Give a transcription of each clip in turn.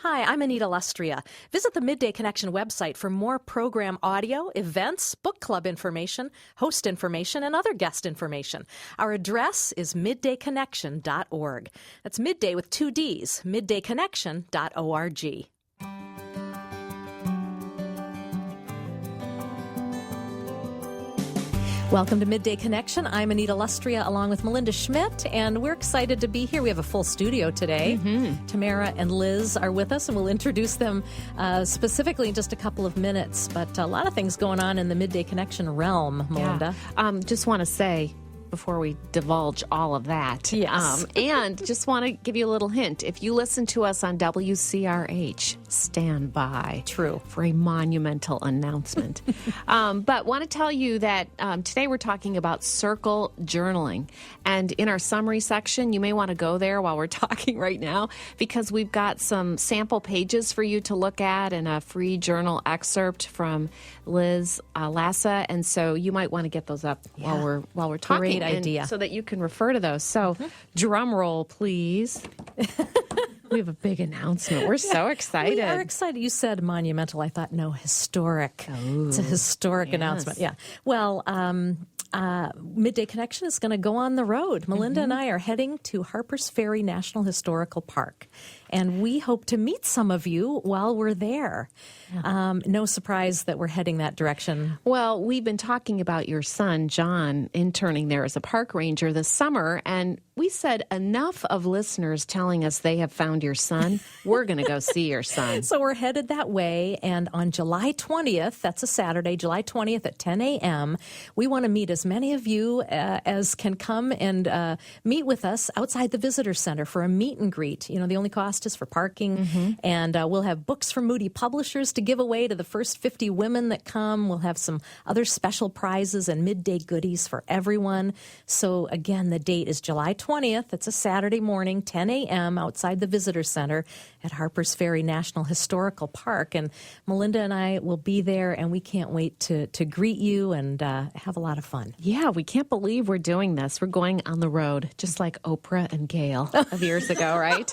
Hi, I'm Anita Lustria. Visit the Midday Connection website for more program audio, events, book club information, host information, and other guest information. Our address is middayconnection.org. That's midday with 2 Ds, middayconnection.org. Welcome to Midday Connection. I'm Anita Lustria along with Melinda Schmidt, and we're excited to be here. We have a full studio today. Tamara and Liz are with us, and we'll introduce them specifically in just a couple of minutes. But a lot of things going on in the Midday Connection realm, Melinda. Just want to say, before we divulge all of that, yes. And just want to give you a little hint. If you listen to us on WCRH, stand by. True. For a monumental announcement. But want to tell you that today we're talking about circle journaling. And in our summary section, you may want to go there while we're talking right now, because we've got some sample pages for you to look at and a free journal excerpt from Liz Lassa. And so you might want to get those up while we're talking. Great idea. So that you can refer to those. So drum roll, please. We have a big announcement. We're so excited. We are excited. You said monumental. I thought, no, historic. It's a historic announcement. Yeah. Well, Midday Connection is going to go on the road. Melinda and I are heading to Harpers Ferry National Historical Park, and we hope to meet some of you while we're there. No surprise that we're heading that direction. Well, we've been talking about your son, John, interning there as a park ranger this summer, and we said enough of listeners telling us they have found your son. We're going to go see your son. So we're headed that way, and on July 20th, that's a Saturday, July 20th at 10 a.m., we want to meet as many of you as can come and meet with us outside the Visitor Center for a meet and greet. You know, the only cost is for parking, and we'll have books from Moody Publishers to give away to the first 50 women that come. We'll have some other special prizes and midday goodies for everyone. So again, the date is July 20th. It's a Saturday morning, 10 a.m. outside the Visitor Center at Harpers Ferry National Historical Park. And Melinda and I will be there, and we can't wait to greet you and have a lot of fun. Yeah, we can't believe we're doing this. We're going on the road, just like Oprah and Gail of years ago, right?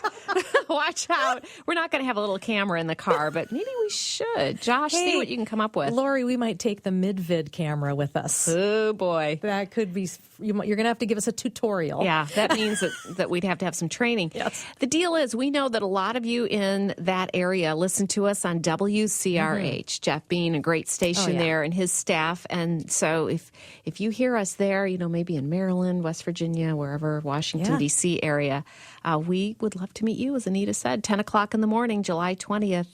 Watch out. We're not going to have a little camera in the car, but maybe we should. Josh, see what you can come up with. Lori, we might take the mid-vid camera with us. Oh, boy. That could be, you're going to have to give us a tutorial. Yeah, that means that we'd have to have some training. Yes. The deal is, we know that a lot of you in that area listen to us on WCRH. Jeff being a great station there, and his staff. And so if you hear us there, you know, maybe in Maryland, West Virginia, wherever, Washington, D.C. area, we would love to meet you, as Anita said, 10 o'clock in the morning, July 20th,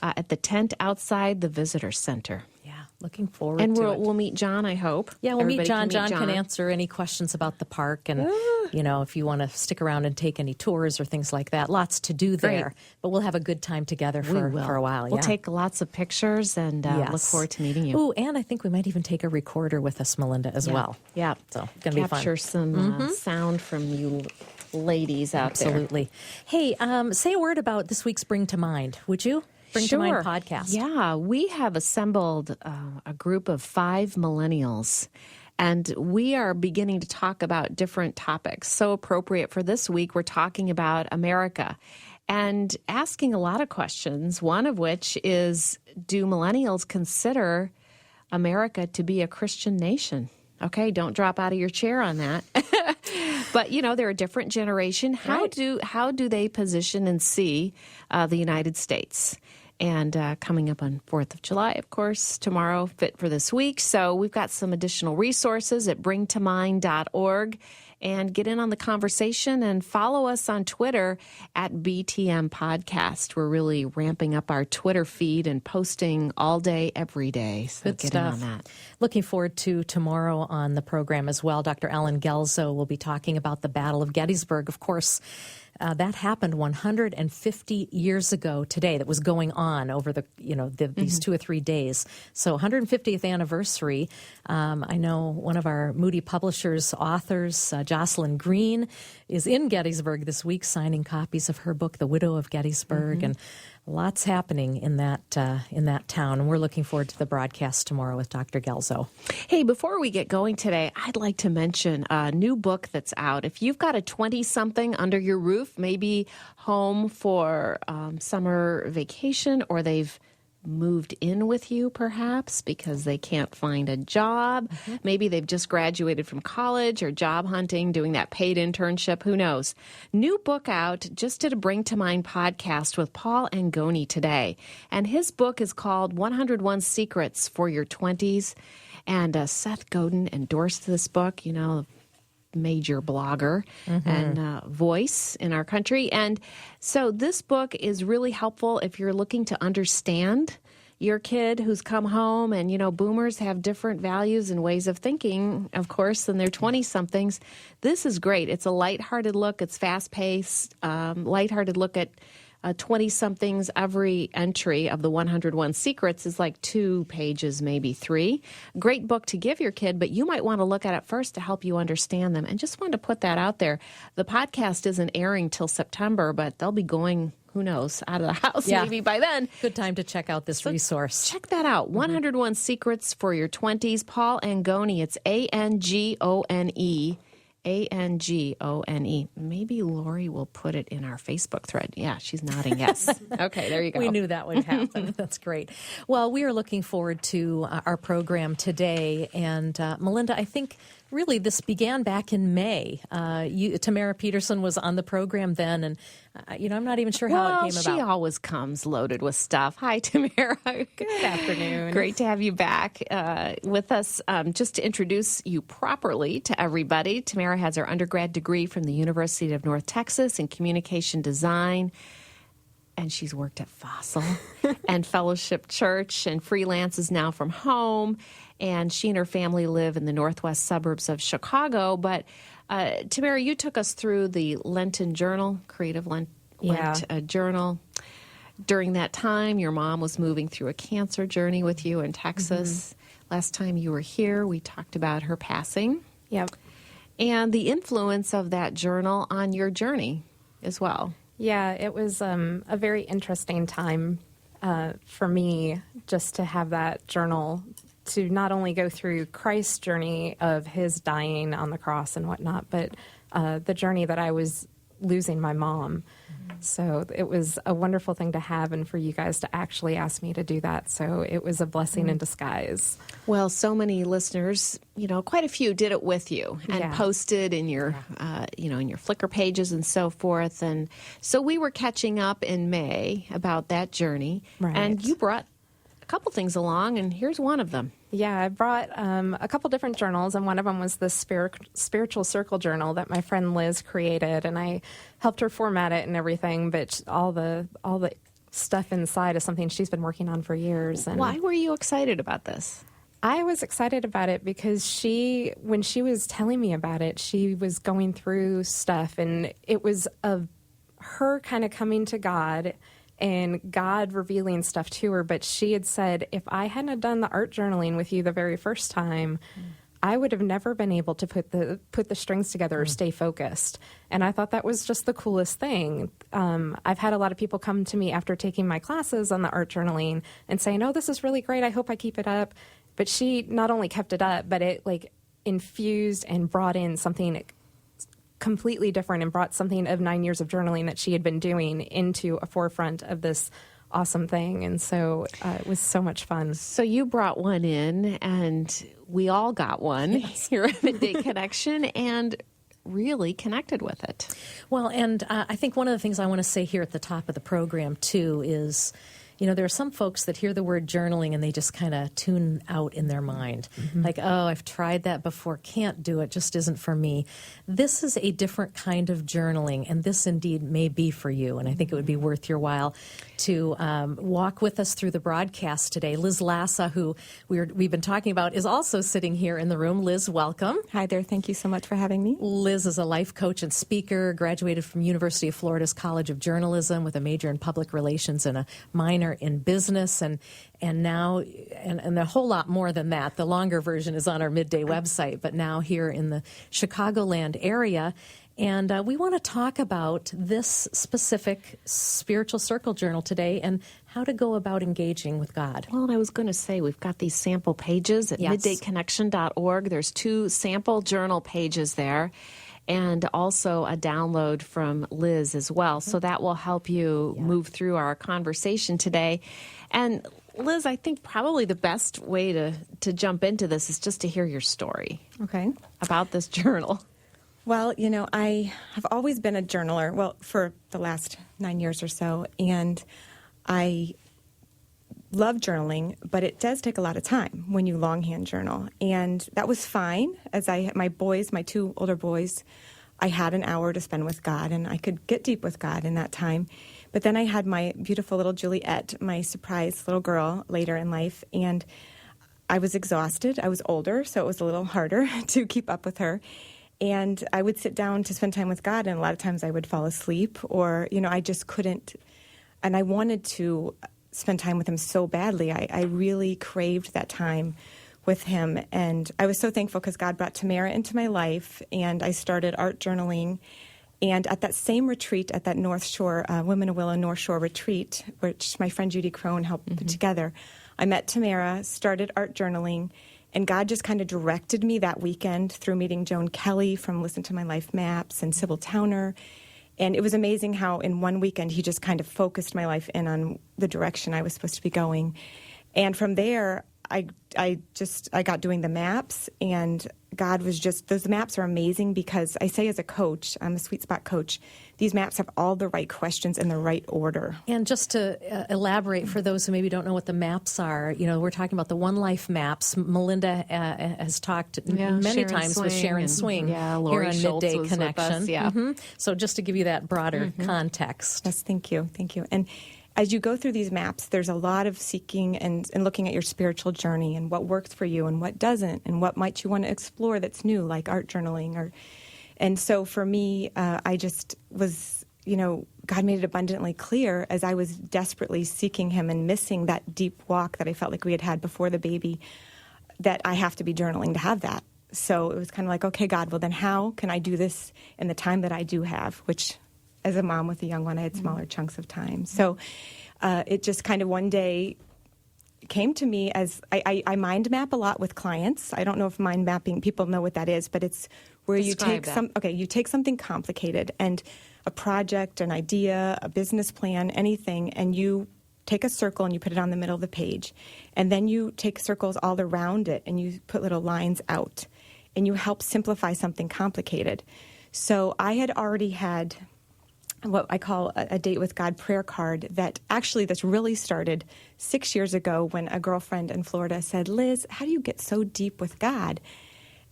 at the tent outside the Visitor Center. Yeah, looking forward to it. And we'll meet John, I hope. Yeah, we'll meet John. John can answer any questions about the park. And, you know, if you want to stick around and take any tours or things like that, lots to do there. Great. But we'll have a good time together for a while. We'll take lots of pictures and look forward to meeting you. Ooh, and I think we might even take a recorder with us, Melinda, as well. Yeah. So it's going to be fun. Capture some sound from you ladies out there. Absolutely. Hey, say a word about this week's Bring to Mind, would you? Bring to Mind podcast. Yeah, we have assembled a group of 5 millennials, and we are beginning to talk about different topics. So appropriate for this week, we're talking about America and asking a lot of questions, one of which is, do millennials consider America to be a Christian nation? Okay, don't drop out of your chair on that. But, you know, they're a different generation. How do they position and see the United States? And coming up on 4th of July, of course, tomorrow, fit for this week. So we've got some additional resources at bringtomind.org. And get in on the conversation and follow us on Twitter at BTM Podcast. We're really ramping up our Twitter feed and posting all day, every day. So Good get stuff. in on that. Looking forward to tomorrow on the program as well. Dr. Ellen Gelzo will be talking about the Battle of Gettysburg. Of course, that happened 150 years ago today. That was going on over these 2 or 3 days. So 150th anniversary. I know one of our Moody Publishers authors, Jocelyn Green, is in Gettysburg this week signing copies of her book, The Widow of Gettysburg, and lots happening in that town. And we're looking forward to the broadcast tomorrow with Dr. Gelzo. Hey, before we get going today, I'd like to mention a new book that's out. If you've got a 20-something under your roof, roof, maybe home for summer vacation, or they've moved in with you perhaps because they can't find a job. Maybe they've just graduated from college or job hunting, doing that paid internship. Who knows? New book out. Just did a Bring to Mind podcast with Paul Angoni today. And his book is called 101 Secrets for Your 20s. And Seth Godin endorsed this book, major blogger and voice in our country. And so this book is really helpful if you're looking to understand your kid who's come home. And, boomers have different values and ways of thinking, of course, than their 20-somethings. This is great. It's a lighthearted look. It's fast-paced, lighthearted look at 20-somethings. Every entry of the 101 Secrets is like 2 pages, maybe 3. Great book to give your kid, but you might want to look at it first to help you understand them. And just wanted to put that out there. The podcast isn't airing till September, but they'll be going, who knows, out of the house maybe by then. Good time to check out this resource. Check that out. 101 Secrets for Your 20s. Paul Angoni. It's Angone. Angone. Maybe Lori will put it in our Facebook thread. Yeah, she's nodding yes. Okay, there you go. We knew that would happen. That's great. Well, we are looking forward to our program today. And Melinda, I think really this began back in May. Tamara Peterson was on the program then, and I'm not even sure how it came about. She always comes loaded with stuff. Hi, Tamara. Good afternoon. Great to have you back with us. Just to introduce you properly to everybody, Tamara has her undergrad degree from the University of North Texas in communication design. And she's worked at Fossil and Fellowship Church and freelances now from home. And she and her family live in the northwest suburbs of Chicago. But Tamara, you took us through the Lenten Journal, Creative Lent Journal. During that time, your mom was moving through a cancer journey with you in Texas. Last time you were here, we talked about her passing. Yep. And the influence of that journal on your journey as well. Yeah, it was a very interesting time for me just to have that journal, to not only go through Christ's journey of his dying on the cross and whatnot, but the journey that I was losing my mom. So it was a wonderful thing to have, and for you guys to actually ask me to do that. So it was a blessing in disguise. Well, so many listeners, quite a few did it with you and posted in your, in your Flickr pages and so forth. And so we were catching up in May about that journey. Right. And you brought a couple things along, and here's one of them. Yeah, I brought a couple different journals, and one of them was the Spiritual Circle journal that my friend Liz created, and I helped her format it and everything, but all the stuff inside is something she's been working on for years. And why were you excited about this? I was excited about it because when she was telling me about it, she was going through stuff, and it was of her kind of coming to God and God revealing stuff to her. But she had said, if I hadn't done the art journaling with you the very first time, I would have never been able to put the strings together or stay focused. And I thought that was just the coolest thing. I've had a lot of people come to me after taking my classes on the art journaling and saying, oh, this is really great. I hope I keep it up. But she not only kept it up, but it infused and brought in something completely different, and brought something of 9 years of journaling that she had been doing into a forefront of this awesome thing. And so it was so much fun. So you brought one in, and we all got one here at Midday Connection, and really connected with it. Well, and I think one of the things I want to say here at the top of the program, too, is there are some folks that hear the word journaling and they just kind of tune out in their mind. Like, oh, I've tried that before, can't do it, just isn't for me. This is a different kind of journaling, and this indeed may be for you. And I think it would be worth your while to walk with us through the broadcast today. Liz Lassa, who we've been talking about, is also sitting here in the room. Liz, welcome. Hi there. Thank you so much for having me. Liz is a life coach and speaker, graduated from University of Florida's College of Journalism with a major in public relations and a minor in business, and now and a whole lot more than that. The longer version is on our Midday website, but now here in the Chicagoland area. And we want to talk about this specific Spiritual Circle journal today and how to go about engaging with God. Well, and I was going to say, we've got these sample pages at middayconnection.org. There's 2 sample journal pages there. and also a download from Liz as well. So that will help you move through our conversation today. And Liz, I think probably the best way to jump into this is just to hear your story Okay. about this journal. Well, I have always been a journaler, well, for the last 9 years or so, and I love journaling, but it does take a lot of time when you longhand journal. And that was fine, as my 2 older boys, I had an hour to spend with God, and I could get deep with God in that time. But then I had my beautiful little Juliet, my surprise little girl, later in life, and I was exhausted. I was older, so it was a little harder to keep up with her. And I would sit down to spend time with God, and a lot of times I would fall asleep, or, I just couldn't. And I wanted to spend time with him so badly. I really craved that time with him. And I was so thankful because God brought Tamara into my life, and I started art journaling. And at that same retreat, at that North Shore, Women of Willow North Shore retreat, which my friend Judy Crone helped put together, I met Tamara, started art journaling, and God just kind of directed me that weekend through meeting Joan Kelly from Listen to My Life Maps and Sybil Towner. And it was amazing how in one weekend he just kind of focused my life in on the direction I was supposed to be going. And from there, I got doing the maps, and God was just, those maps are amazing because I say as a coach, I'm a sweet spot coach, these maps have all the right questions in the right order. And just to elaborate for those who maybe don't know what the maps are, we're talking about the One Life maps. Melinda has talked many Sharon times Swing with Sharon Swing Lori here on Schultz Midday was Connection. with us, So just to give you that broader context. Yes, thank you. And as you go through these maps, there's a lot of seeking and looking at your spiritual journey and what works for you and what doesn't, and what might you want to explore that's new, like art journaling. And so for me, I just was, God made it abundantly clear as I was desperately seeking him and missing that deep walk that I felt like we had had before the baby, that I have to be journaling to have that. So it was kind of like, okay, God, well then how can I do this in the time that I do have, which as a mom with a young one, I had smaller chunks of time. So it just kind of one day came to me as I mind map a lot with clients. I don't know if mind mapping, people know what that is, but it's where you take you take something complicated and a project, an idea, a business plan, anything, and you take a circle and you put it on the middle of the page. And then you take circles all around it and you put little lines out and you help simplify something complicated. So I had already had what I call a date with God prayer card that's really started 6 years ago when a girlfriend in Florida said, Liz, how do you get so deep with God?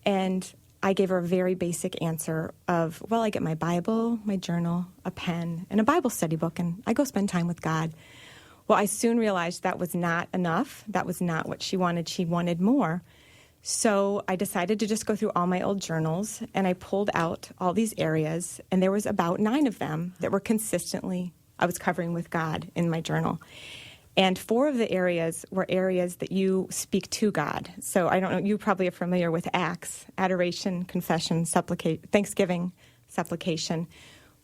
And I gave her a very basic answer of, well, I get my Bible, my journal, a pen, and a Bible study book, and I go spend time with God. Well, I soon realized that was not enough. That was not what she wanted. She wanted more. So I decided to just go through all my old journals, and I pulled out all these areas, and there was about 9 of them that were consistently, I was covering with God in my journal. And 4 of the areas were areas that you speak to God. So I don't know, you probably are familiar with ACTS, adoration, confession, thanksgiving, supplication.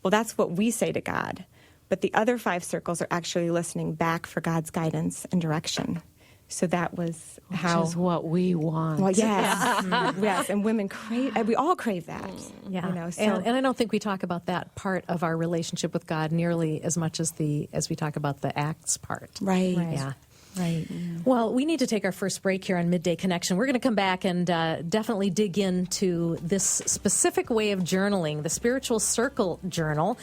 Well, that's what we say to God. But the other 5 circles are actually listening back for God's guidance and direction. So that was Which is what we want. Well, yes. Yes, and women we all crave that. Yeah. So. And I don't think we talk about that part of our relationship with God nearly as much as we talk about the acts part. Right. Yeah. Right. Well, we need to take our first break here on Midday Connection. We're going to come back and definitely dig into this specific way of journaling, the Spiritual Circle Journal.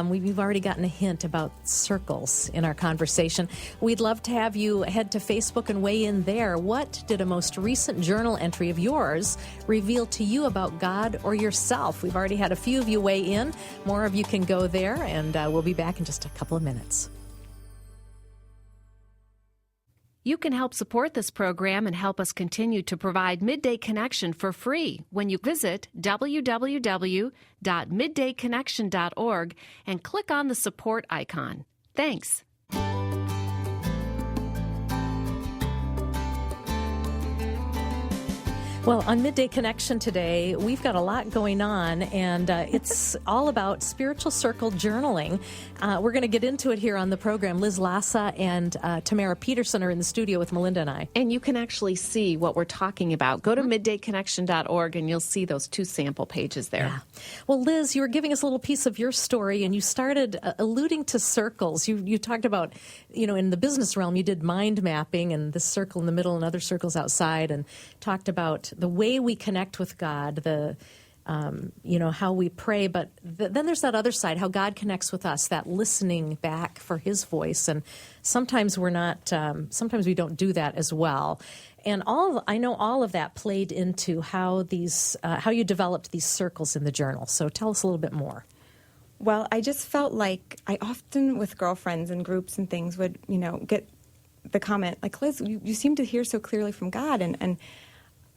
We've already gotten a hint about circles in our conversation. We'd love to have you head to Facebook and weigh in there. What did a most recent journal entry of yours reveal to you about God or yourself? We've already had a few of you weigh in. More of you can go there, and we'll be back in just a couple of minutes. You can help support this program and help us continue to provide Midday Connection for free when you visit www.middayconnection.org and click on the support icon. Thanks. Well, on Midday Connection today, we've got a lot going on, and it's all about spiritual circle journaling. We're going to get into it here on the program. Liz Lassa and Tamara Peterson are in the studio with Melinda and I. And you can actually see what we're talking about. Go to middayconnection.org, and you'll see those 2 sample pages there. Yeah. Well, Liz, you were giving us a little piece of your story, and you started alluding to circles. You talked about, in the business realm, you did mind mapping, and this circle in the middle and other circles outside, and talked about the way we connect with God, how we pray, but then there's that other side, how God connects with us, that listening back for His voice, and sometimes we're not, sometimes we don't do that as well. And I know all of that played into how you developed these circles in the journal. So tell us a little bit more. Well, I just felt like I often, with girlfriends and groups and things, would, get the comment, like, Liz, you seem to hear so clearly from God, and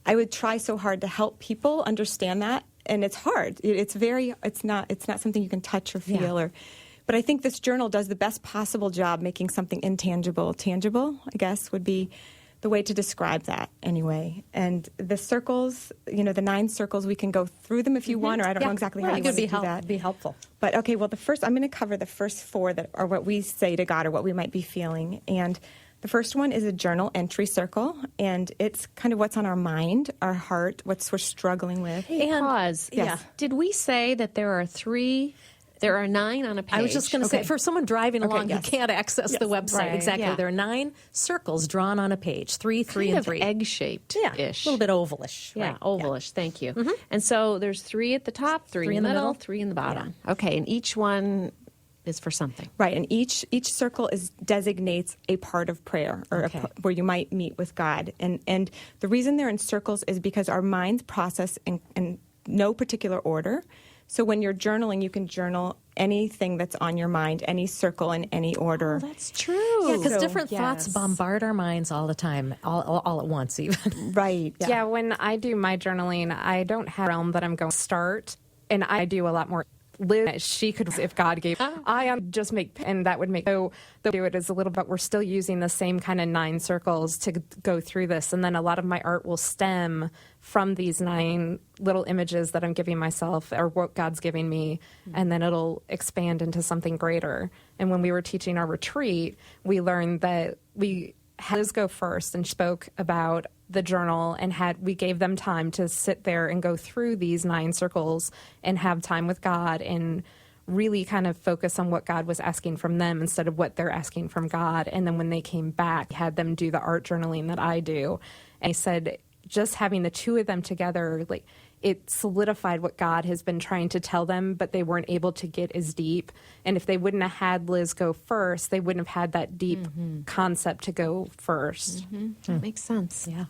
I would try so hard to help people understand that, and it's hard. It's not something you can touch or feel, but I think this journal does the best possible job making something intangible tangible, I guess, would be the way to describe that anyway. And the circles, the 9 circles, we can go through them if you want, or I don't know exactly how you want to do that. Be helpful. But okay, well, I'm going to cover the first 4 that are what we say to God or what we might be feeling. And the first one is a journal entry circle, and it's kind of what's on our mind, our heart, what we're struggling with. Hey, pause. Yes. Yeah. Did we say that there are 9 on a page? I was just going to say, for someone driving along who can't access the website, right, exactly, yeah. there are 9 circles drawn on a page, 3, 3, kind and of 3. egg-shaped-ish. A little bit ovalish. Yeah, right. ovalish. Thank you. Mm-hmm. And so there's 3 at the top, 3 in the middle, 3 in the bottom. Yeah. Okay, and each one is for something. Right, and each circle designates a part of prayer, or where you might meet with God. And the reason they're in circles is because our minds process in no particular order. So when you're journaling, you can journal anything that's on your mind, any circle in any order. Oh, that's true. Yeah, because different thoughts bombard our minds all the time, all at once even. Right. Yeah, when I do my journaling, I don't have a realm that I'm going to start, and I do a lot more. Liz, she could, if God gave, I just make, and that would make, so the do it is a little bit, we're still using the same kind of 9 circles to go through this. And then a lot of my art will stem from these 9 little images that I'm giving myself or what God's giving me. And then it'll expand into something greater. And when we were teaching our retreat, we learned that we had Liz go first and spoke about the journal, and we gave them time to sit there and go through these 9 circles and have time with God and really kind of focus on what God was asking from them instead of what they're asking from God. And then when they came back, had them do the art journaling that I do. And I said, just having the 2 of them together, like, it solidified what God has been trying to tell them, but they weren't able to get as deep. And if they wouldn't have had Liz go first, they wouldn't have had that deep concept to go first. That makes sense. Yeah.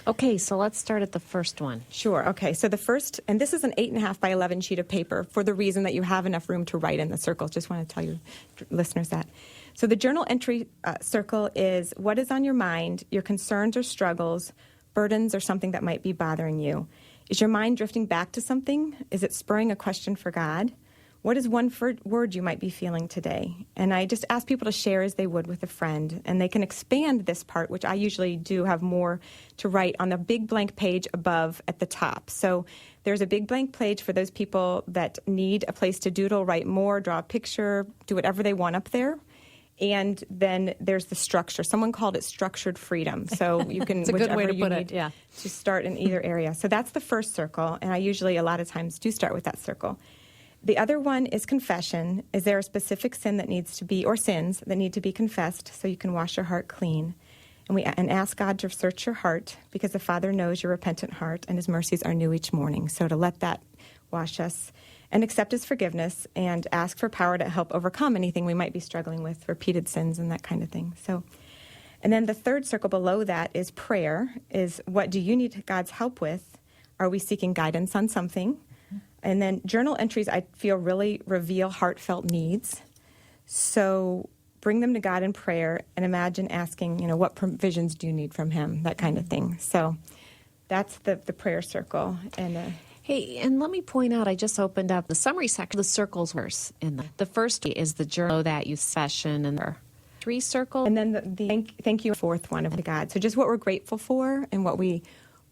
Okay, so let's start at the first one. Sure. Okay, so the first, and this is an 8.5 by 11 sheet of paper for the reason that you have enough room to write in the circles. Just want to tell you listeners that. So the journal entry circle is what is on your mind, your concerns or struggles, burdens, or something that might be bothering you. Is your mind drifting back to something? Is it spurring a question for God? What is one word you might be feeling today? And I just ask people to share as they would with a friend. And they can expand this part, which I usually do have more to write, on the big blank page above at the top. So there's a big blank page for those people that need a place to doodle, write more, draw a picture, do whatever they want up there. And then there's the structure. Someone called it structured freedom. So you can, it's a good way to put it, to start in either area. So that's the first circle. And I usually, a lot of times, do start with that circle. The other one is confession. Is there a specific sin that needs to be, or sins that need to be confessed so you can wash your heart clean? And ask God to search your heart, because the Father knows your repentant heart and His mercies are new each morning. So to let that wash us and accept His forgiveness and ask for power to help overcome anything we might be struggling with, repeated sins and that kind of thing. So, and then the third circle below that is prayer, is what do you need God's help with? Are we seeking guidance on something? And then journal entries, I feel, really reveal heartfelt needs. So bring them to God in prayer and imagine asking, what provisions do you need from Him, that kind of thing. So that's the prayer circle. And hey, and let me point out, I just opened up the summary section. The circles were in the first is the journal that you session, and there are 3 circles. And then the thank you, fourth one of the God. So just what we're grateful for and what we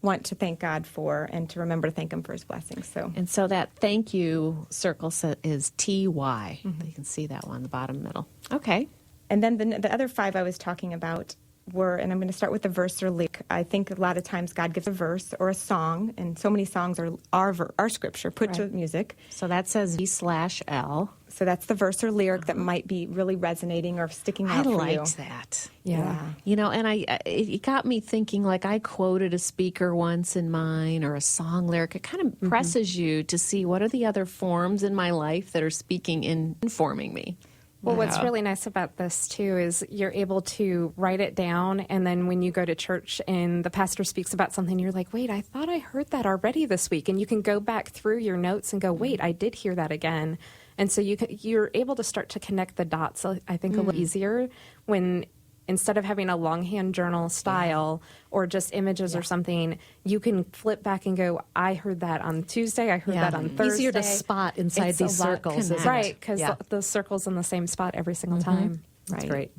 want to thank God for and to remember to thank him for his blessings. And so that thank you circle is TY. You can see that one in the bottom middle. Okay. And then the other 5 I was talking about were, and I'm going to start with the verse or lyric. I think a lot of times God gives a verse or a song, and so many songs are scripture put to music. So that says V/L. So that's the verse or lyric that might be really resonating or sticking out for you. I liked that. Yeah. You know, and it got me thinking, like I quoted a speaker once in mine or a song lyric. It kind of presses you to see what are the other forms in my life that are speaking and informing me. Well, what's really nice about this, too, is you're able to write it down, and then when you go to church and the pastor speaks about something, you're like, wait, I thought I heard that already this week. And you can go back through your notes and go, wait, I did hear that again. And so you're able to start to connect the dots, I think, a little easier when instead of having a longhand journal style or just images or something, you can flip back and go, I heard that on Tuesday, I heard that on Thursday. Easier to spot inside It's these a lot circles, isn't it? Right, because the circle's in the same spot every single time. That's great.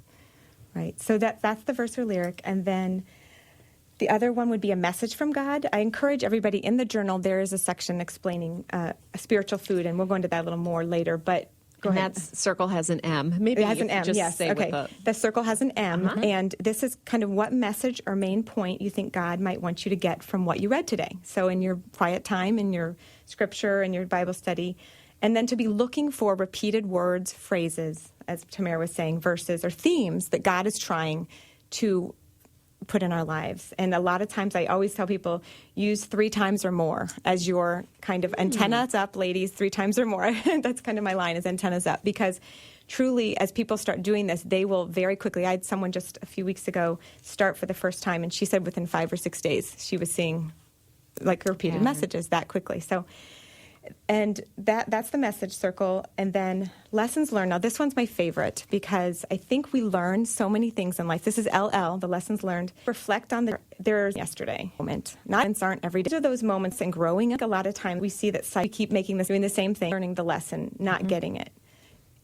Right. So that's the verse or lyric. And then the other one would be a message from God. I encourage everybody in the journal, there is a section explaining spiritual food, and we'll go into that a little more later. But go ahead. That circle has an M. Maybe it has an M, just yes. say Okay. what The circle has an M, and this is kind of what message or main point you think God might want you to get from what you read today. So in your quiet time, in your scripture, in your Bible study, and then to be looking for repeated words, phrases, as Tamara was saying, verses or themes that God is trying to put in our lives. And a lot of times I always tell people, use 3 times or more as your kind of antennas up, ladies, 3 times or more. That's kind of my line, is antennas up. Because truly, as people start doing this, they will very quickly. I had someone just a few weeks ago start for the first time, and she said within 5 or 6 days she was seeing like repeated messages that quickly. So, and that's the message circle. And then lessons learned. Now, this one's my favorite because I think we learn so many things in life. This is LL, the lessons learned. Reflect on their yesterday moment. Not aren't every day. These are those moments in growing up. A lot of times we see that we keep doing the same thing, learning the lesson, not getting it.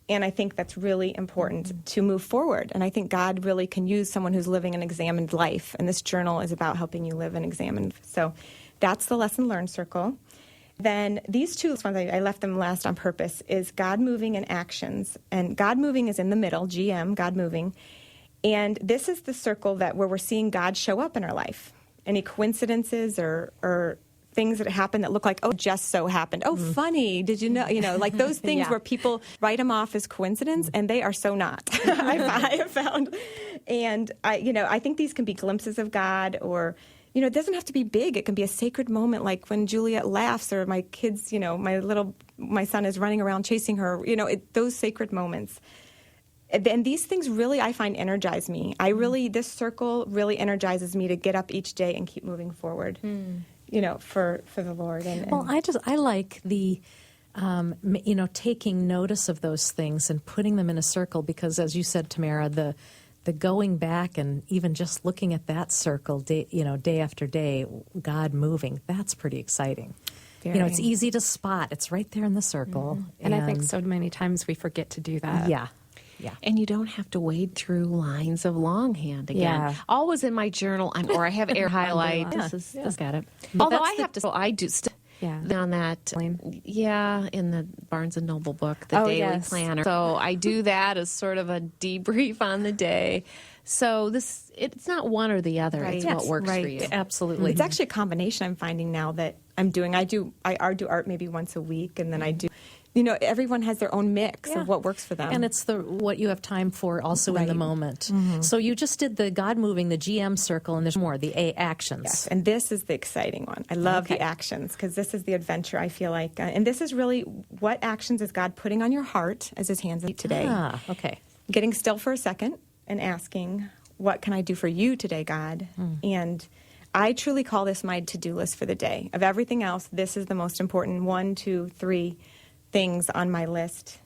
And I think that's really important to move forward. And I think God really can use someone who's living an examined life. And this journal is about helping you live an examined. So that's the lesson learned circle. Then these 2 ones, I left them last on purpose, is God moving and actions. And God moving is in the middle, GM, God moving. And this is the circle where we're seeing God show up in our life. Any coincidences or things that happen that look like, oh, just so happened. Oh, funny. Did you know? You know, like those things where people write them off as coincidence, and they are so not. I have found. And I think these can be glimpses of God, or it doesn't have to be big. It can be a sacred moment, like when Juliet laughs, or my kids, my son is running around chasing her. Those sacred moments. And these things really, I find, energize me. This circle really energizes me to get up each day and keep moving forward. For the Lord. Well, I like the, taking notice of those things and putting them in a circle because, as you said, Tamara, the going back and even just looking at that circle, day after day, God moving, that's pretty exciting. Very. It's easy to spot. It's right there in the circle. And I think so many times we forget to do that. Yeah. And you don't have to wade through lines of longhand again. Yeah. Always in my journal, or I have air highlight. This got it. Although I have to, I do still on that. In the Barnes and Noble book, the Daily Planner. So I do that as sort of a debrief on the day. So it's not one or the other. Right. It's what works for you. Absolutely. It's actually a combination I'm finding now that I'm doing. I do art maybe once a week, and then I do. Everyone has their own mix of what works for them. And it's what you have time for also in the moment. So you just did the God moving, the GM circle, and there's more, the A actions. Yes, and this is the exciting one. I love the actions because this is the adventure, I feel like. And this is really what actions is God putting on your heart as his hands today. Ah, okay. Getting still for a second and asking, what can I do for you today, God? And I truly call this my to-do list for the day. Of everything else, this is the most important 1, 2, 3 things on my list,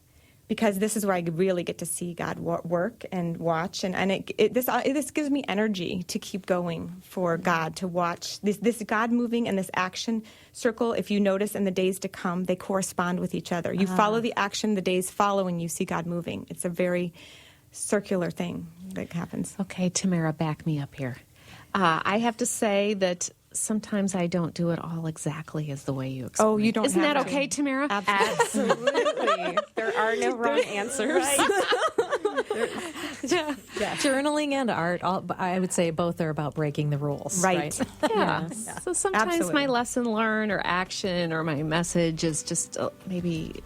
because this is where I really get to see God work and watch, and this gives me energy to keep going for God, to watch this God moving and this action circle. If you notice in the days to come, they correspond with each other. You follow the action, the days following, you see God moving. It's a very circular thing that happens. Okay, Tamara, back me up here. I have to say that sometimes I don't do it all exactly as the way you explain. Oh, you don't Isn't have that to. okay, Tamara? Absolutely. There are no wrong answers. Journaling and art, I would say both are about breaking the rules. Right. Yeah. So sometimes Absolutely. my lesson learned or action or my message is just maybe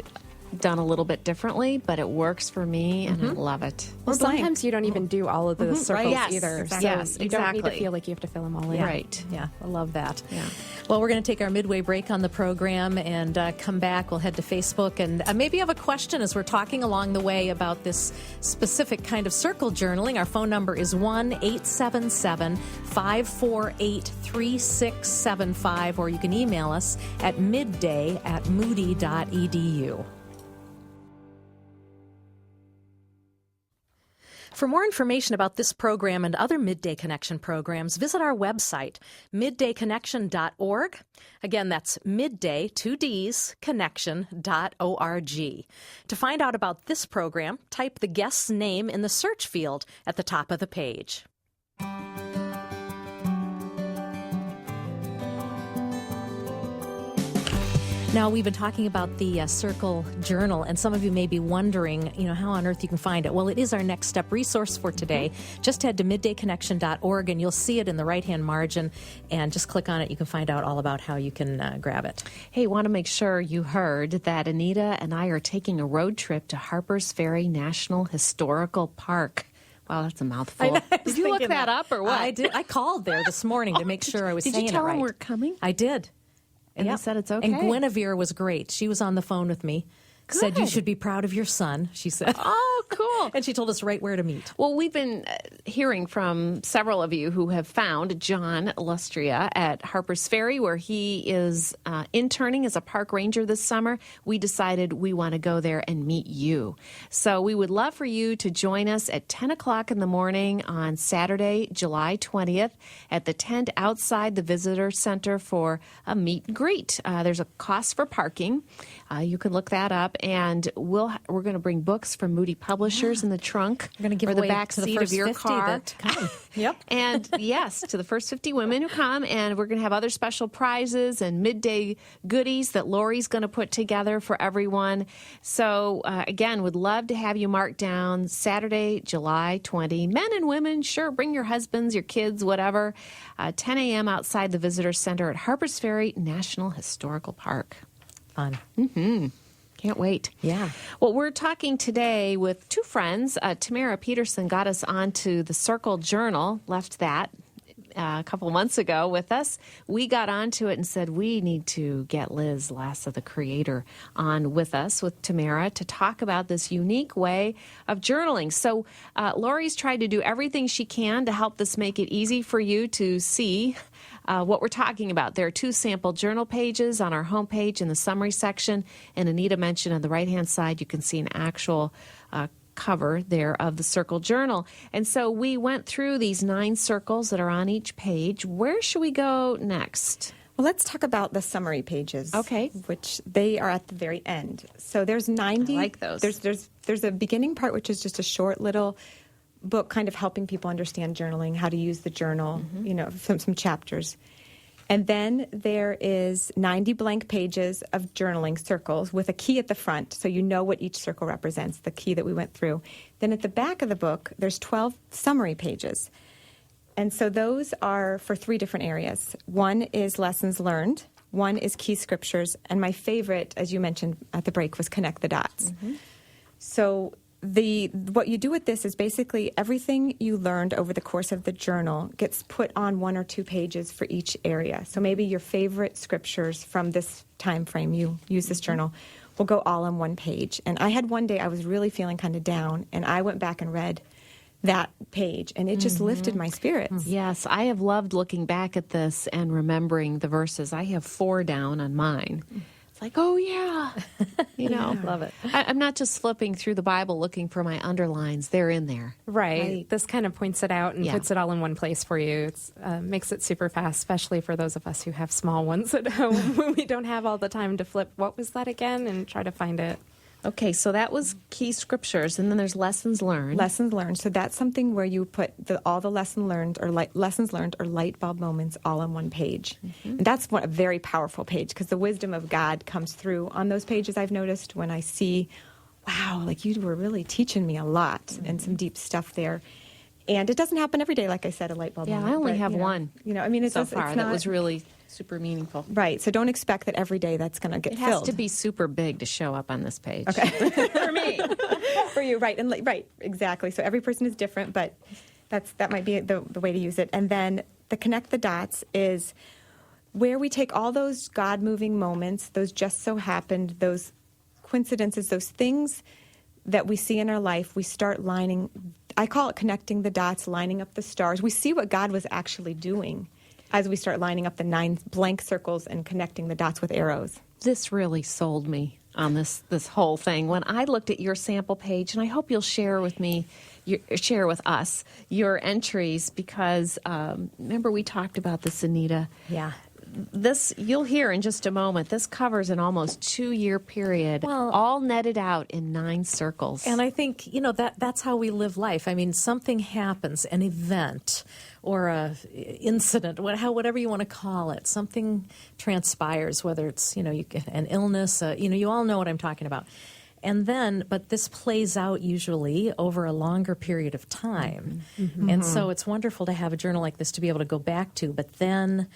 done a little bit differently, but it works for me and I love it. Well, sometimes you don't even do all of the circles Yes, either. exactly. So Yes, you don't need to exactly. feel like you have to fill them all in. Right. Yeah, I love that. Yeah. Well, we're going to take our midway break on the program and come back. We'll head to Facebook and maybe you have a question as we're talking along the way about this specific kind of circle journaling. Our phone number is 1-877-548-3675, or you can email us at midday@moody.edu. For more information about this program and other Midday Connection programs, visit our website, middayconnection.org. Again, that's midday, 2Ds, connection.org. To find out about this program, type the guest's name in the search field at the top of the page. Now, we've been talking about the Circle Journal, and some of you may be wondering, how on earth you can find it. Well, it is our next step resource for today. Just head to middayconnection.org, and you'll see it in the right-hand margin, and just click on it. You can find out all about how you can grab it. Hey, want to make sure you heard that Anita and I are taking a road trip to Harper's Ferry National Historical Park. Wow, that's a mouthful. Did you look that up or what? I did. I called there this morning to make sure I was Did saying you it tell right. them we're coming? I did. And Yep. they said it's okay. And Guinevere was great. She was on the phone with me. Said, you Good. should be proud of your son, she said. Oh, cool. And she told us right where to meet. Well, we've been hearing from several of you who have found John Lustria at Harper's Ferry, where he is interning as a park ranger this summer. We decided we want to go there and meet you. So we would love for you to join us at 10 o'clock in the morning on Saturday, July 20th at the tent outside the Visitor Center for a meet and greet. There's a cost for parking. You can look that up. And we're going to bring books from Moody Publishers in the trunk. We're going to give or the away back to the seat first of your 50 car. that come. Yep. And yes, to the first 50 women who come. And we're going to have other special prizes and midday goodies that Lori's going to put together for everyone. So again, would love to have you mark down Saturday, July 20. Men and women, sure, bring your husbands, your kids, whatever. 10 a.m. outside the Visitor Center at Harper's Ferry National Historical Park. Fun. Can't wait. Yeah. Well, we're talking today with two friends. Tamara Peterson got us onto the Circle Journal, left that a couple months ago with us. We got onto it and said we need to get Liz Lassa, the creator, on with us, with Tamara, to talk about this unique way of journaling. So Lori's tried to do everything she can to help this make it easy for you to see what we're talking about. There are two sample journal pages on our homepage in the summary section, and Anita mentioned on the right-hand side you can see an actual cover there of the Circle Journal. And so we went through these 9 circles that are on each page. Where should we go next? Well, let's talk about the summary pages. Okay. Which they are at the very end. So there's 90. I like those. There's a beginning part, which is just a short little book kind of helping people understand journaling, how to use the journal, some chapters. And then there is 90 blank pages of journaling circles with a key at the front, so you know what each circle represents, the key that we went through. Then at the back of the book, there's 12 summary pages. And so those are for 3 different areas. One is lessons learned, one is key scriptures, and my favorite, as you mentioned at the break, was connect the dots. So what you do with this is basically everything you learned over the course of the journal gets put on 1 or 2 pages for each area. So maybe your favorite scriptures from this time frame, you use this journal, will go all on 1 page. And I had one day I was really feeling kind of down, and I went back and read that page, and it just lifted my spirits. Yes, I have loved looking back at this and remembering the verses. I have 4 down on mine. It's like, oh, yeah. Love it. I'm not just flipping through the Bible looking for my underlines. They're in there. Right. This kind of points it out and Yeah. puts it all in one place for you. It makes it super fast, especially for those of us who have small ones at home when we don't have all the time to flip. What was that again? And try to find it. Okay, so that was key scriptures, and then there's lessons learned. Lessons learned. So that's something where you put all the lessons learned or light bulb moments all on one page. And that's a very powerful page because the wisdom of God comes through on those pages. I've noticed when I see, wow, like you were really teaching me a lot and some deep stuff there. And it doesn't happen every day, like I said, a light bulb Yeah, moment. I only but, have you know, one. You know, I mean, it's so just, far it's not, that was really super meaningful. right. So don't expect that every day that's going to get It filled. has to be super big to show up on this page. Okay. For me. For you, right, and right, exactly. So every person is different, but that might be the way to use it. And then the connect the dots is where we take all those God-moving moments, those just so happened, those coincidences, those things that we see in our life, we start lining, I call it connecting the dots, lining up the stars. We see what God was actually doing as we start lining up the 9 blank circles and connecting the dots with arrows. This really sold me on this whole thing. When I looked at your sample page, and I hope you'll share with us your entries because remember we talked about this, Anita. Yeah. This you'll hear in just a moment. This covers an almost 2-year period, Well, all netted out in 9 circles. And I think, that's how we live life. I mean, something happens, an event or a incident, whatever you want to call it. Something transpires, whether it's, you get an illness, you all know what I'm talking about. And then, but this plays out usually over a longer period of time. And so it's wonderful to have a journal like this to be able to go back to, but then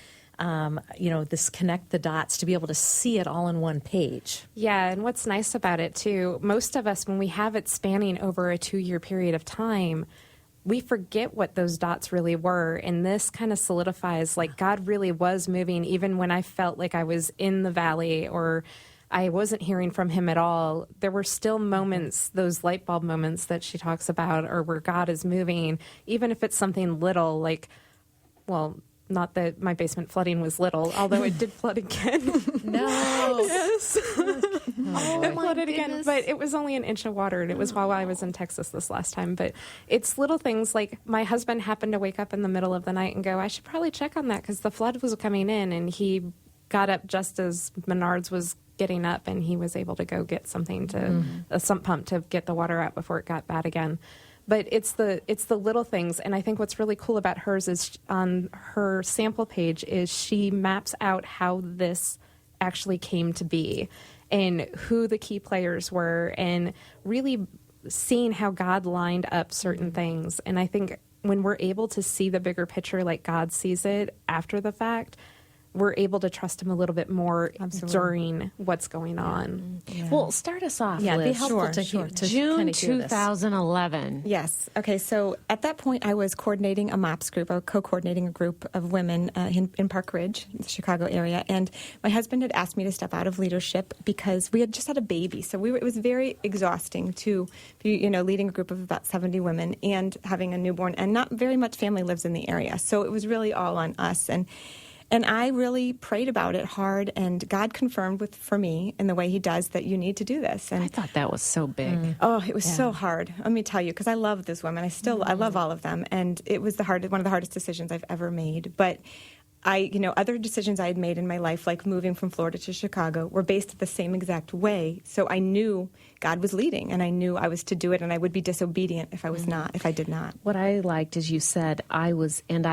this connect the dots to be able to see it all in one page. Yeah, and what's nice about it, too, most of us, when we have it spanning over a 2-year period of time, we forget what those dots really were. And this kind of solidifies, like, God really was moving, even when I felt like I was in the valley or I wasn't hearing from him at all. There were still moments, those light bulb moments that she talks about, or where God is moving, even if it's something little, like, well, not that my basement flooding was little, although it did flood again. No. Yes. It flooded again, goodness. but it was only an inch of water, and it was while I was in Texas this last time. But it's little things like my husband happened to wake up in the middle of the night and go, I should probably check on that because the flood was coming in, and he got up just as Menards was getting up, and he was able to go get something to a sump pump to get the water out before it got bad again. But it's the little things, and I think what's really cool about hers is on her sample page is she maps out how this actually came to be and who the key players were and really seeing how God lined up certain things. And I think when we're able to see the bigger picture like God sees it after the fact, we're able to trust him a little bit more during what's going on. Yeah. Well, start us off, Yeah, it'd be Liz. helpful to June kind of hear this. 2011. Yes. Okay. So at that point, I was coordinating a MOPS group, co-coordinating a group of women in Park Ridge, the Chicago area. And my husband had asked me to step out of leadership because we had just had a baby. So it was very exhausting to be, leading a group of about 70 women and having a newborn. And not very much family lives in the area. So it was really all on us. And I really prayed about it hard, and God confirmed for me in the way he does that you need to do this. And I thought that was so big. oh, it was so hard. Let me tell you, because I love those women. I love all of them. And it was one of the hardest decisions I've ever made. But other decisions I had made in my life, like moving from Florida to Chicago, were based the same exact way. So I knew God was leading, and I knew I was to do it, and I would be disobedient if I did not. What I liked is you said, I was in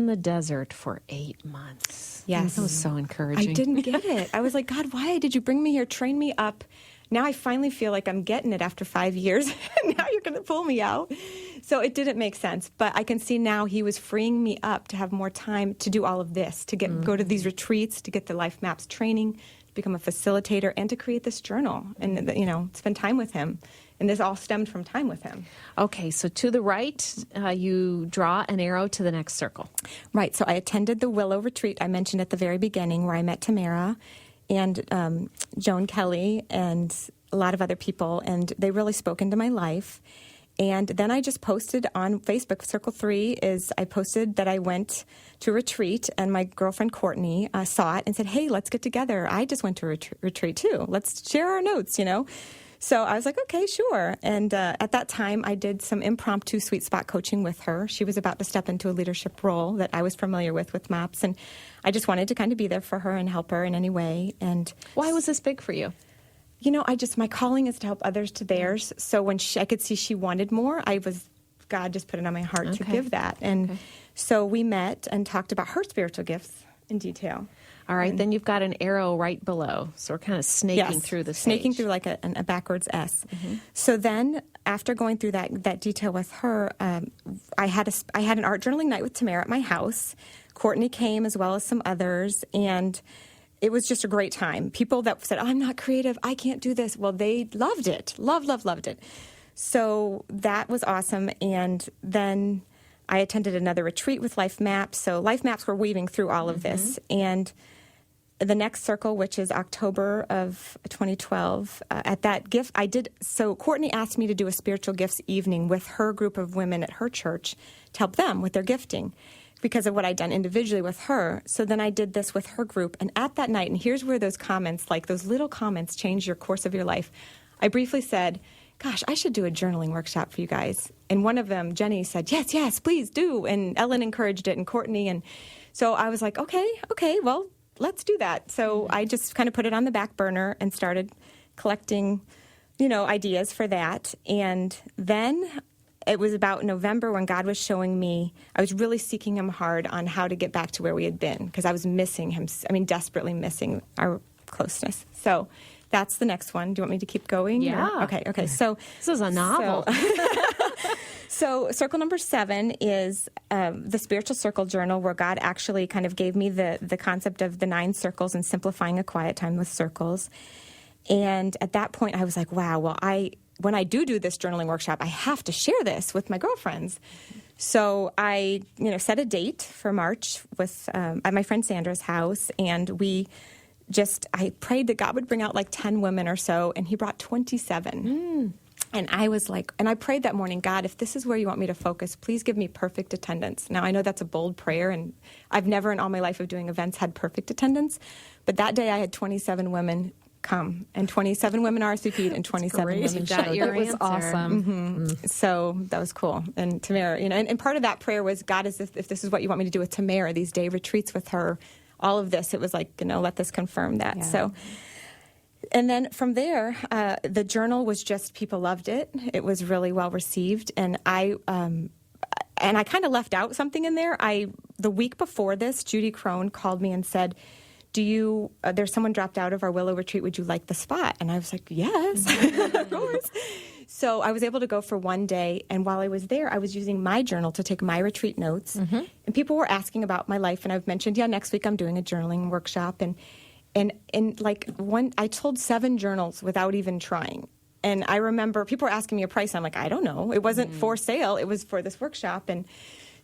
the desert for 8 months. Yes. That was so encouraging. I didn't get it. I was like, God, why did you bring me here, train me up? Now I finally feel like I'm getting it after 5 years. Now you're going to pull me out. So it didn't make sense. But I can see now he was freeing me up to have more time to do all of this, to go to these retreats, to get the Life Maps training, to become a facilitator, and to create this journal and, spend time with him. And this all stemmed from time with him. Okay, so to the right, you draw an arrow to the next circle. Right. So I attended the Willow retreat I mentioned at the very beginning, where I met Tamara and Joan Kelly and a lot of other people, and they really spoke into my life. And then I just posted on Facebook. Circle 3 is I posted that I went to a retreat, and my girlfriend Courtney saw it and said, hey, let's get together. I just went to a retreat too. Let's share our notes, So I was like, okay, sure. And at that time, I did some impromptu sweet spot coaching with her. She was about to step into a leadership role that I was familiar with MOPS. And I just wanted to kind of be there for her and help her in any way. And why was this big for you? my calling is to help others to theirs. So when I could see she wanted more, God just put it on my heart to give that. And so we met and talked about her spiritual gifts in detail. All right, then you've got an arrow right below. So we're kind of snaking through the snaking stage. through like a backwards S. So then after going through that detail with her, I had an art journaling night with Tamara at my house. Courtney came as well as some others, and it was just a great time. People that said, I'm not creative, I can't do this. Well, they loved it. Loved it. So that was awesome. And then I attended another retreat with Life Maps. So Life Maps were weaving through all of this. And the next circle, which is October of 2012, at that gift, so Courtney asked me to do a spiritual gifts evening with her group of women at her church to help them with their gifting because of what I'd done individually with her. So then I did this with her group. And at that night, and here's where those comments, like those little comments, change your course of your life. I briefly said, gosh, I should do a journaling workshop for you guys. And one of them, Jenny, said, yes, please do. And Ellen encouraged it, and Courtney. And so I was like, okay, well, let's do that. So I just kind of put it on the back burner and started collecting, ideas for that. And then it was about November when God was showing me, I was really seeking him hard on how to get back to where we had been because I was missing him. Desperately missing our closeness. So that's the next one. Do you want me to keep going? Yeah. Okay. So this is a novel. So circle number 7 is the Spiritual Circle Journal, where God actually kind of gave me the concept of the 9 circles and simplifying a quiet time with circles. And at that point, I was like, wow, well, when I do this journaling workshop, I have to share this with my girlfriends. So I, set a date for March with at my friend Sandra's house, and I prayed that God would bring out like 10 women or so, and he brought 27. And I was like, and I prayed that morning, God, if this is where you want me to focus, please give me perfect attendance. Now, I know that's a bold prayer, and I've never in all my life of doing events had perfect attendance. But that day I had 27 women come, and 27 women RSVP'd, and 27 women showed. It was awesome. So that was cool. And Tamara, and part of that prayer was, God, if this is what you want me to do with Tamara, these day retreats with her, all of this, it was like, let this confirm that. Yeah. So, and then from there, the journal was just, people loved it. It was really well received. And I kind of left out something in there. The week before this, Judy Crone called me and said, there's someone dropped out of our Willow retreat. Would you like the spot? And I was like, yes, of course. So I was able to go for one day. And while I was there, I was using my journal to take my retreat notes. And people were asking about my life. And I've mentioned, next week I'm doing a journaling workshop. And I told 7 journals without even trying. And I remember people were asking me a price. I'm like, I don't know. It wasn't for sale. It was for this workshop. And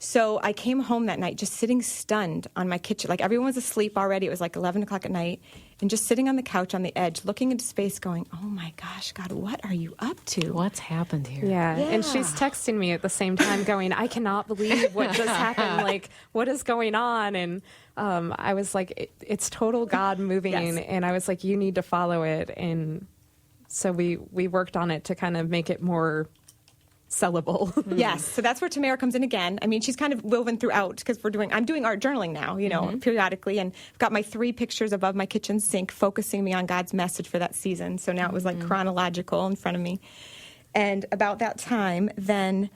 so I came home that night just sitting stunned on my kitchen. Like everyone was asleep already. It was like 11 o'clock at night. And just sitting on the couch on the edge, looking into space going, oh my gosh, God, what are you up to? What's happened here? Yeah. And she's texting me at the same time going, I cannot believe what just happened. Like, what is going on? And I was like, it's total God moving. Yes. And I was like, you need to follow it. And so we worked on it to kind of make it more sellable. Yes. So that's where Tamara comes in again. I mean, she's kind of woven throughout because I'm doing art journaling now, periodically. And I've got my 3 pictures above my kitchen sink focusing me on God's message for that season. So now it was like chronological in front of me. And about that time, then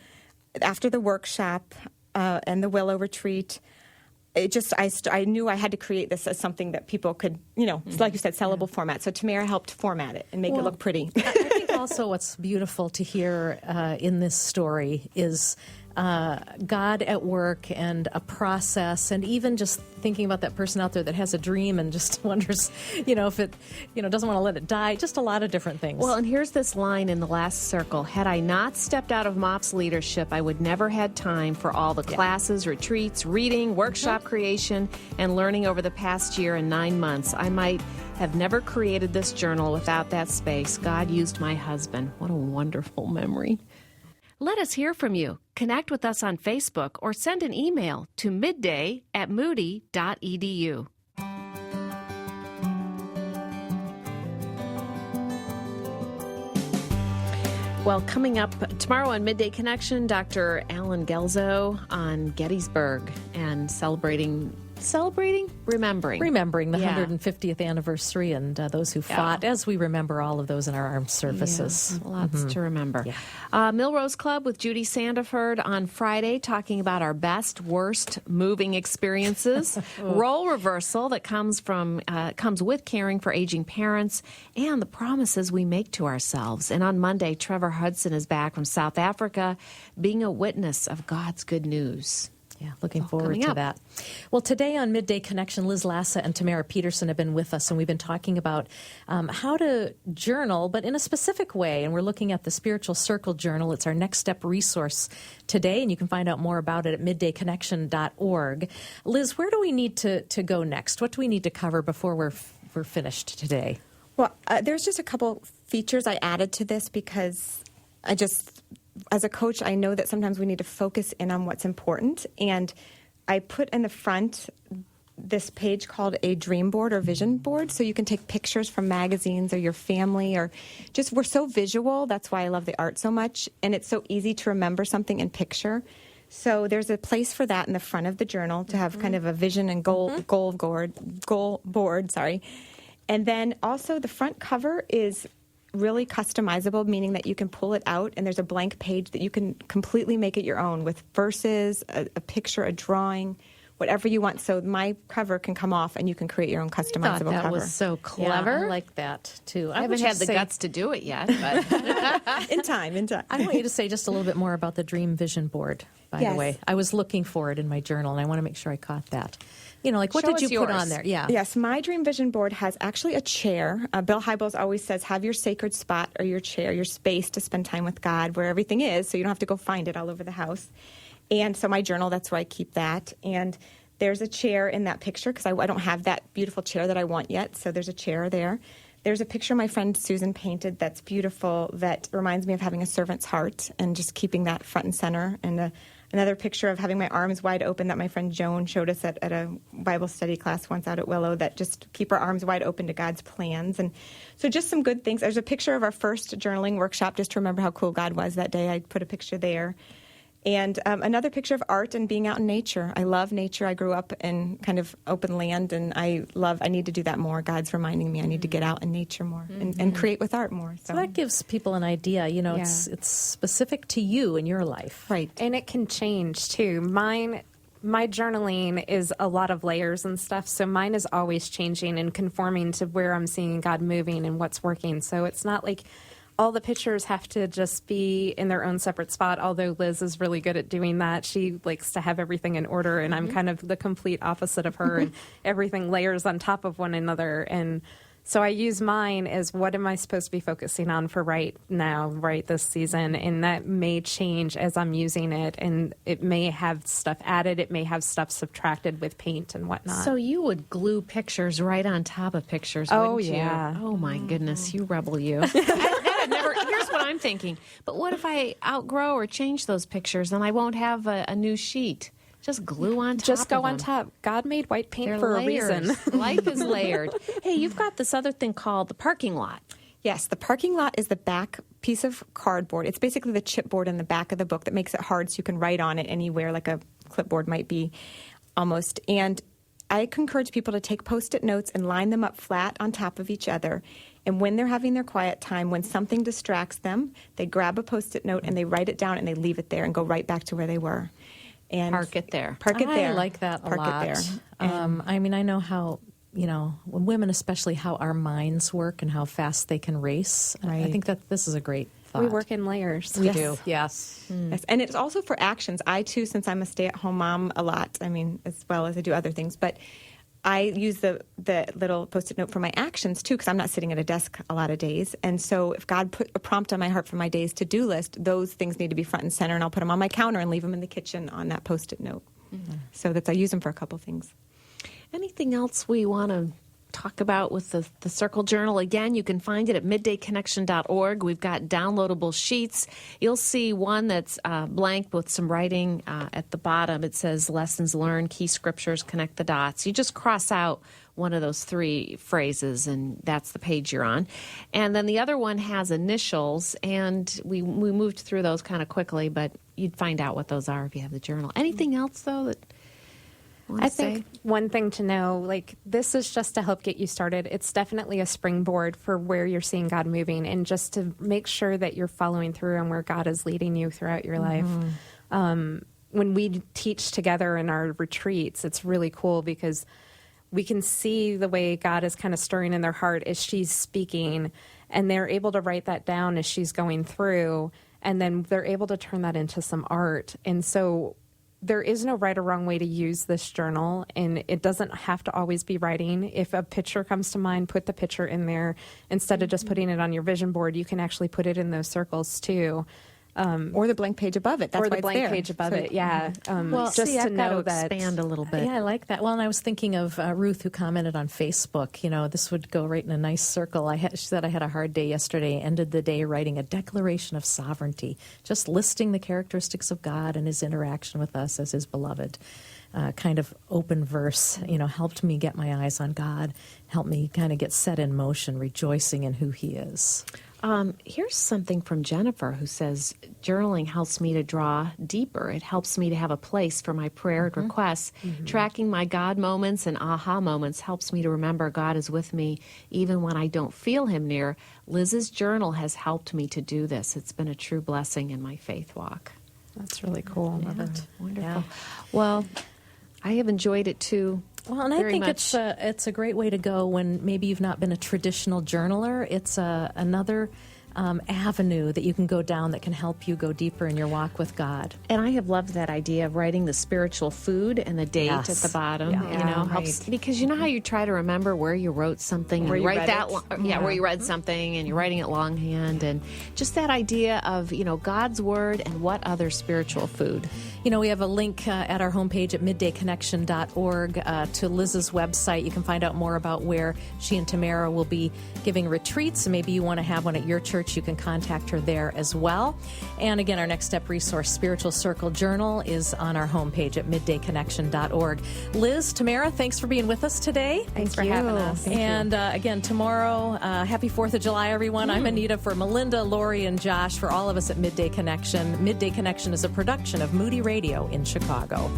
after the workshop and the Willow retreat, I knew I had to create this as something that people could, like you said, sellable format. So Tamara helped format it and make it look pretty. I think also what's beautiful to hear in this story is God at work and a process, and even just thinking about that person out there that has a dream and just wonders, if it, doesn't want to let it die. Just a lot of different things. Well, and here's this line in the last circle. Had I not stepped out of MOPS leadership, I would never had time for all the classes, retreats, reading, workshop creation, and learning over the past year and 9 months. I might have never created this journal without that space. God used my husband. What a wonderful memory. Let us hear from you. Connect with us on Facebook or send an email to midday@moody.edu. Well, coming up tomorrow on Midday Connection, Dr. Alan Gelzo on Gettysburg and celebrating Celebrating? Remembering. Remembering the Yeah. 150th anniversary and those who fought, as we remember all of those in our armed services. Yeah, lots to remember. Millrose Club with Judy Sandiford on Friday, talking about our best, worst moving experiences. Role reversal that comes with caring for aging parents, and the promises we make to ourselves. And on Monday, Trevor Hudson is back from South Africa, being a witness of God's good news. Yeah, looking forward to that. Well, today on Midday Connection, Liz Lassa and Tamara Peterson have been with us, and we've been talking about how to journal, but in a specific way. And we're looking at the Spiritual Circle Journal. It's our next step resource today, and you can find out more about it at middayconnection.org. Liz, where do we need to go next? What do we need to cover before we're finished today? Well, there's just a couple features I added to this because as a coach, I know that sometimes we need to focus in on what's important. And I put in the front this page called a dream board or vision board. So you can take pictures from magazines or your family or just, we're so visual. That's why I love the art so much. And it's so easy to remember something in picture. So there's a place for that in the front of the journal to have kind of a vision and goal board. And then also the front cover is really customizable, meaning that you can pull it out and there's a blank page that you can completely make it your own with verses, a picture, a drawing, whatever you want. So my cover can come off and you can create your own customizable that cover. was so clever. Yeah, I like that, too. I haven't had the guts to do it yet, but in time. I want you to say just a little bit more about the Dream Vision Board, by the way. I was looking for it in my journal, and I want to make sure I caught that. You know, like, what did you put on there? Yeah. Yes, my Dream Vision Board has actually a chair. Bill Hybels always says, have your sacred spot or your chair, your space to spend time with God, where everything is, so you don't have to go find it all over the house. And so my journal, that's where I keep that. And there's a chair in that picture because I don't have that beautiful chair that I want yet, so there's a chair there. There's a picture my friend Susan painted that's beautiful that reminds me of having a servant's heart and just keeping that front and center. And another picture of having my arms wide open that my friend Joan showed us at a Bible study class once out at Willow, that just keep our arms wide open to God's plans. And so just some good things. There's a picture of our first journaling workshop just to remember how cool God was that day. I put a picture there. And another picture of art and being out in nature. I love nature. I grew up in kind of open land, and I need to do that more. God's reminding me I need to get out in nature more and create with art more. So that gives people an idea. You know, it's specific to you in your life. Right. And it can change, too. My journaling is a lot of layers and stuff, so mine is always changing and conforming to where I'm seeing God moving and what's working. So it's not like all the pictures have to just be in their own separate spot, although Liz is really good at doing that. She likes to have everything in order, and I'm kind of the complete opposite of her, and everything layers on top of one another. And so I use mine as what am I supposed to be focusing on for right now, right this season, and that may change as I'm using it, and it may have stuff added, it may have stuff subtracted with paint and whatnot. So you would glue pictures right on top of pictures, wouldn't you? Oh, my goodness, you rebel, you. Here's what I'm thinking. But what if I outgrow or change those pictures and I won't have a new sheet? Just glue on top. Just go of on them. top. God made white paint They're for layers. a reason. Life is layered. Hey, you've got this other thing called the parking lot. Yes, the parking lot is the back piece of cardboard. It's basically the chipboard in the back of the book that makes it hard so you can write on it anywhere, like a clipboard might be almost. And I encourage people to take Post-it notes and line them up flat on top of each other. And when they're having their quiet time, when something distracts them, they grab a Post-it note and they write it down and they leave it there and go right back to where they were. And Park it there. Park it there. I like that a lot. Park it there. I mean, I know how, you know, women especially, how our minds work and how fast they can race. I Right. think that this is a great thought. We work in layers. We Yes. do. Yes. Yes. And it's also for actions. I, too, since I'm a stay-at-home mom a lot, I mean, as well as I do other things, but I use the little Post-it note for my actions, too, because I'm not sitting at a desk a lot of days. And so if God put a prompt on my heart for my day's to-do list, those things need to be front and center, and I'll put them on my counter and leave them in the kitchen on that Post-it note. So I use them for a couple things. Anything else we want to talk about with the Circle Journal? Again, you can find it at middayconnection.org. We've got downloadable sheets. You'll see one that's blank with some writing at the bottom. It says lessons learned, key scriptures, connect the dots. You just cross out one of those three phrases, and that's the page you're on. And then the other one has initials, and we moved through those kind of quickly, but you'd find out what those are if you have the journal. Anything else, though, that I think one thing to know, like, this is just to help get you started. It's definitely a springboard for where you're seeing God moving, and just to make sure that you're following through on where God is leading you throughout your life. When we teach together in our retreats, it's really cool because we can see the way God is kind of stirring in their heart as she's speaking, and they're able to write that down as she's going through, and then they're able to turn that into some art. And so there is no right or wrong way to use this journal, and it doesn't have to always be writing. If a picture comes to mind, put the picture in there. Instead of just putting it on your vision board, you can actually put it in those circles too. Or the blank page above it. That's or why the blank it's there. page above it, yeah. Well, just see, to I've got know to that expand a little bit. Yeah, I like that. Well, and I was thinking of Ruth, who commented on Facebook. You know, this would go right in a nice circle. She said, I had a hard day yesterday, ended the day writing a declaration of sovereignty, just listing the characteristics of God and his interaction with us as his beloved. Kind of open verse, you know, helped me get my eyes on God, helped me kind of get set in motion, rejoicing in who he is. Here's something from Jennifer, who says, journaling helps me to draw deeper. It helps me to have a place for my prayer and requests. Tracking my God moments and aha moments helps me to remember God is with me even when I don't feel him near. Liz's journal has helped me to do this. It's been a true blessing in my faith walk. That's really cool. Yeah, Love it. wonderful. Yeah. Well, I have enjoyed it too. Well, and I very think much. it's a great way to go when maybe you've not been a traditional journaler. It's another avenue that you can go down that can help you go deeper in your walk with God. And I have loved that idea of writing the spiritual food and the date Yes. at the bottom. Yeah. You know, helps Right. because you know how you try to remember where you wrote something Where and you write read that. it. Where you read something and you're writing it longhand, and just that idea of God's word and what other spiritual food. You know, we have a link at our homepage at middayconnection.org to Liz's website. You can find out more about where she and Tamara will be giving retreats. And maybe you want to have one at your church. You can contact her there as well. And again, our Next Step resource, Spiritual Circle Journal, is on our homepage at middayconnection.org. Liz, Tamara, thanks for being with us today. Thanks for having us. And again, tomorrow, happy 4th of July, everyone. I'm Anita for Melinda, Lori, and Josh, for all of us at Midday Connection. Midday Connection is a production of Moody Radio in Chicago.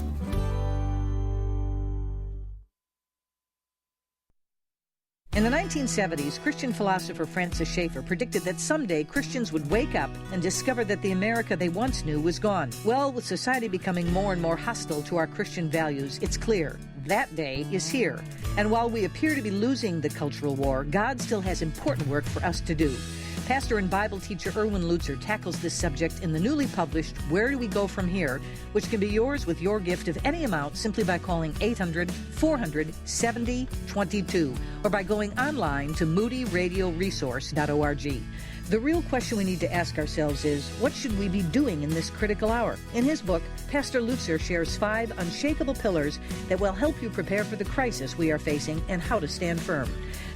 In the 1970s, Christian philosopher Francis Schaeffer predicted that someday Christians would wake up and discover that the America they once knew was gone. Well, with society becoming more and more hostile to our Christian values, it's clear that day is here. And while we appear to be losing the cultural war, God still has important work for us to do. Pastor and Bible teacher Erwin Lutzer tackles this subject in the newly published Where Do We Go From Here?, which can be yours with your gift of any amount simply by calling 800-400-7022 or by going online to moodyradioresource.org. The real question we need to ask ourselves is, what should we be doing in this critical hour? In his book, Pastor Lutzer shares 5 unshakable pillars that will help you prepare for the crisis we are facing and how to stand firm.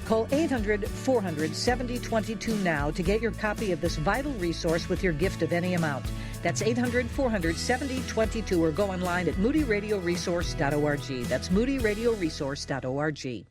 Call 800-400-7022 now to get your copy of this vital resource with your gift of any amount. That's 800-400-7022 or go online at moodyradioresource.org. That's moodyradioresource.org.